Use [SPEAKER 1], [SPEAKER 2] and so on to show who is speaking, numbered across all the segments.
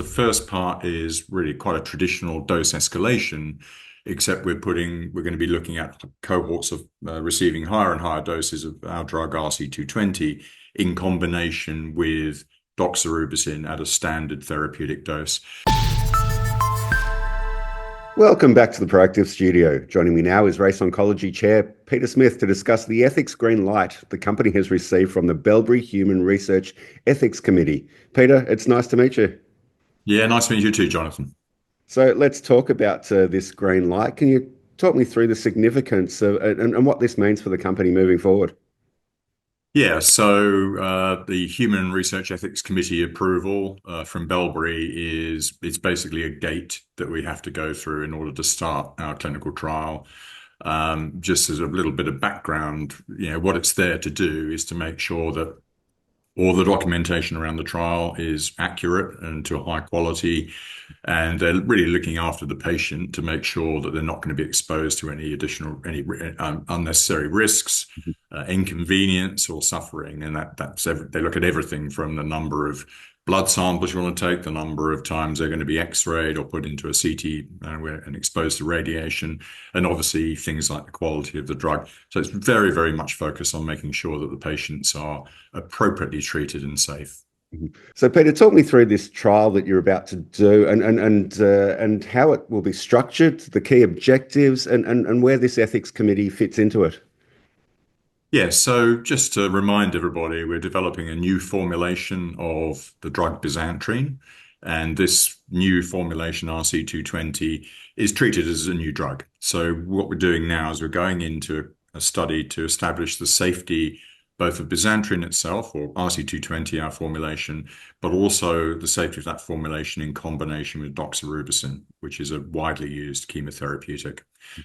[SPEAKER 1] The first part is really quite a traditional dose escalation, except we're going to be looking at cohorts of receiving higher and higher doses of our drug RC220 in combination with doxorubicin at a standard therapeutic dose.
[SPEAKER 2] Welcome back to the Proactive Studio. Joining me now is Race Oncology Chair Peter Smith to discuss the ethics green light the company has received from the Bellberry Human Research Ethics Committee. Peter, it's nice to meet you.
[SPEAKER 1] Yeah, nice to meet you too, Jonathan.
[SPEAKER 2] So let's talk about this green light. Can you talk me through the significance and what this means for the company moving forward?
[SPEAKER 1] Yeah, so the Human Research Ethics Committee approval from Bellberry it's basically a gate that we have to go through in order to start our clinical trial. Just as a little bit of background, what it's there to do is to make sure that all the documentation around the trial is accurate and to a high quality, and they're really looking after the patient to make sure that they're not going to be exposed to any unnecessary risks, inconvenience, or suffering. And they look at everything from the number of blood samples you want to take, the number of times they're going to be x-rayed or put into a CT and exposed to radiation, and obviously things like the quality of the drug. So it's very, very much focused on making sure that the patients are appropriately treated and safe.
[SPEAKER 2] So, Peter, talk me through this trial that you're about to do and how it will be structured, the key objectives, and where this ethics committee fits into it.
[SPEAKER 1] Yeah, so just to remind everybody, we're developing a new formulation of the drug bisantrene, and this new formulation, RC220, is treated as a new drug. So what we're doing now is we're going into a study to establish the safety both of bisantrene itself, or RC220, our formulation, but also the safety of that formulation in combination with doxorubicin, which is a widely used chemotherapeutic.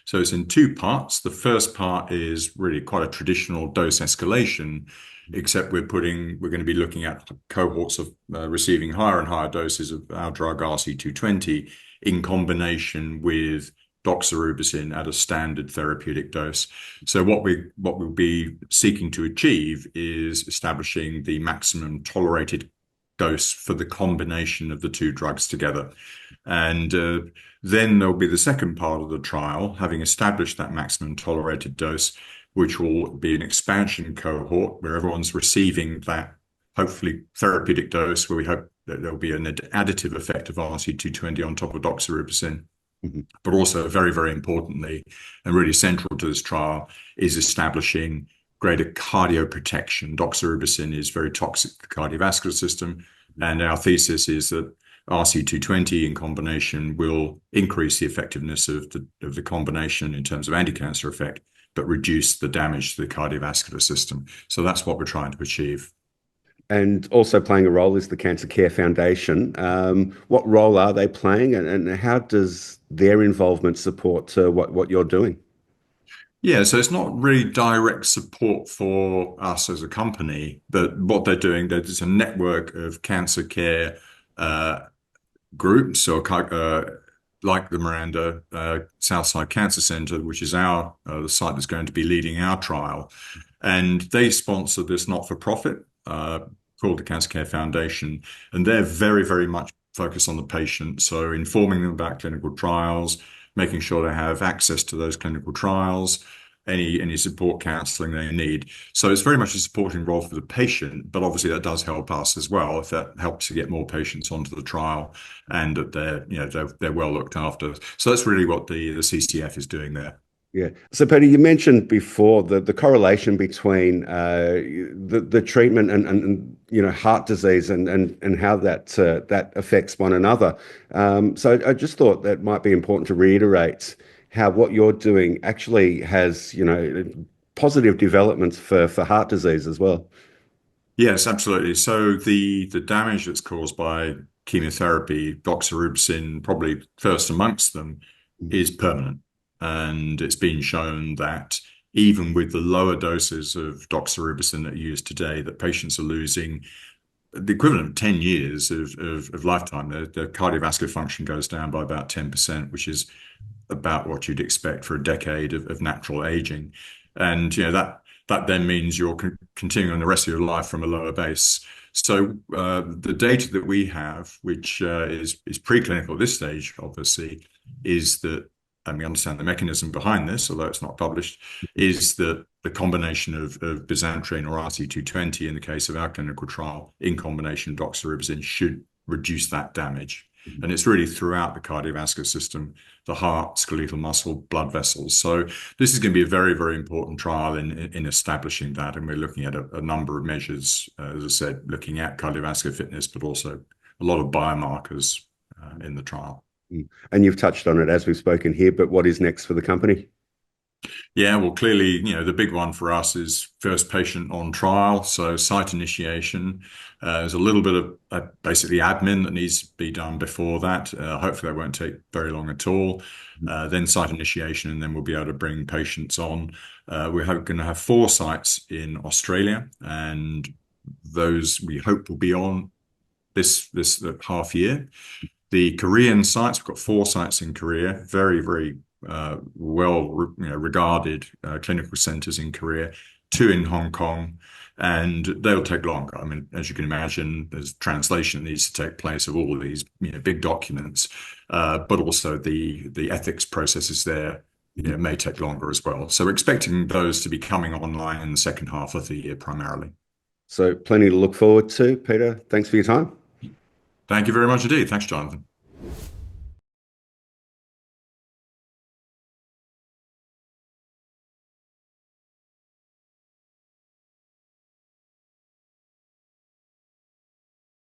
[SPEAKER 1] So it's in two parts. The first part is really quite a traditional dose escalation, except we're going to be looking at cohorts of receiving higher and higher doses of our drug RC220 in combination with doxorubicin at a standard therapeutic dose. So what we'll be seeking to achieve is establishing the maximum tolerated dose for the combination of the two drugs together. And then there'll be the second part of the trial, having established that maximum tolerated dose, which will be an expansion cohort where everyone's receiving that hopefully therapeutic dose, where we hope that there'll be an additive effect of RC220 on top of doxorubicin. But also, very, very importantly, and really central to this trial, is establishing greater cardioprotection. Doxorubicin is very toxic to the cardiovascular system, and our thesis is that RC220 in combination will increase the effectiveness of the combination in terms of anti-cancer effect, but reduce the damage to the cardiovascular system. So that's what we're trying to achieve.
[SPEAKER 2] And also playing a role is the Cancer Care Foundation. What role are they playing, and how does their involvement support what you're doing?
[SPEAKER 1] Yeah, so it's not really direct support for us as a company, but what they're doing, there's a network of cancer care groups, or like the Miranda Southside Cancer Center, which is the site that's going to be leading our trial. And they sponsor this not-for-profit called the Cancer Care Foundation, and they're very, very much focused on the patient. So informing them about clinical trials, making sure they have access to those clinical trials, any support counseling they need. So it's very much a supporting role for the patient, but obviously that does help us as well if that helps to get more patients onto the trial and that they're well looked after. So that's really what the CCF is doing there.
[SPEAKER 2] Yeah. So, Peter, you mentioned before the correlation between the treatment and heart disease and how that affects one another. So I just thought that might be important to reiterate how what you're doing actually has positive developments for heart disease as well.
[SPEAKER 1] Yes, absolutely. So the damage that's caused by chemotherapy, doxorubicin, probably first amongst them, is permanent. And it's been shown that even with the lower doses of doxorubicin that are used today, that patients are losing the equivalent of 10 years of lifetime. Their cardiovascular function goes down by about 10%, which is about what you'd expect for a decade of natural aging. And that then means you're continuing on the rest of your life from a lower base. So the data that we have, which is preclinical at this stage, obviously, is that, and we understand the mechanism behind this, although it's not published, is that the combination of bisantrene or RC220 in the case of our clinical trial in combination with doxorubicin should reduce that damage. And it's really throughout the cardiovascular system, the heart, skeletal muscle, blood vessels. So this is going to be a very, very important trial in establishing that. And we're looking at a number of measures, as I said, looking at cardiovascular fitness, but also a lot of biomarkers in the trial.
[SPEAKER 2] And you've touched on it as we've spoken here, but what is next for the company?
[SPEAKER 1] Yeah, well, clearly, the big one for us is first patient on trial. So site initiation. There's a little bit of basically admin that needs to be done before that. Hopefully, that won't take very long at all. Then site initiation, and then we'll be able to bring patients on. We're going to have 4 sites in Australia, and those we hope will be on this half year. The Korean sites, we've got 4 sites in Korea, very, very well regarded clinical centers in Korea, 2 in Hong Kong, and they'll take longer. I mean, as you can imagine, there's translation that needs to take place of all these big documents, but also the ethics processes there may take longer as well. So we're expecting those to be coming online in the second half of the year primarily.
[SPEAKER 2] So plenty to look forward to. Peter, thanks for your time.
[SPEAKER 1] Thank you very much indeed. Thanks, Jonathan.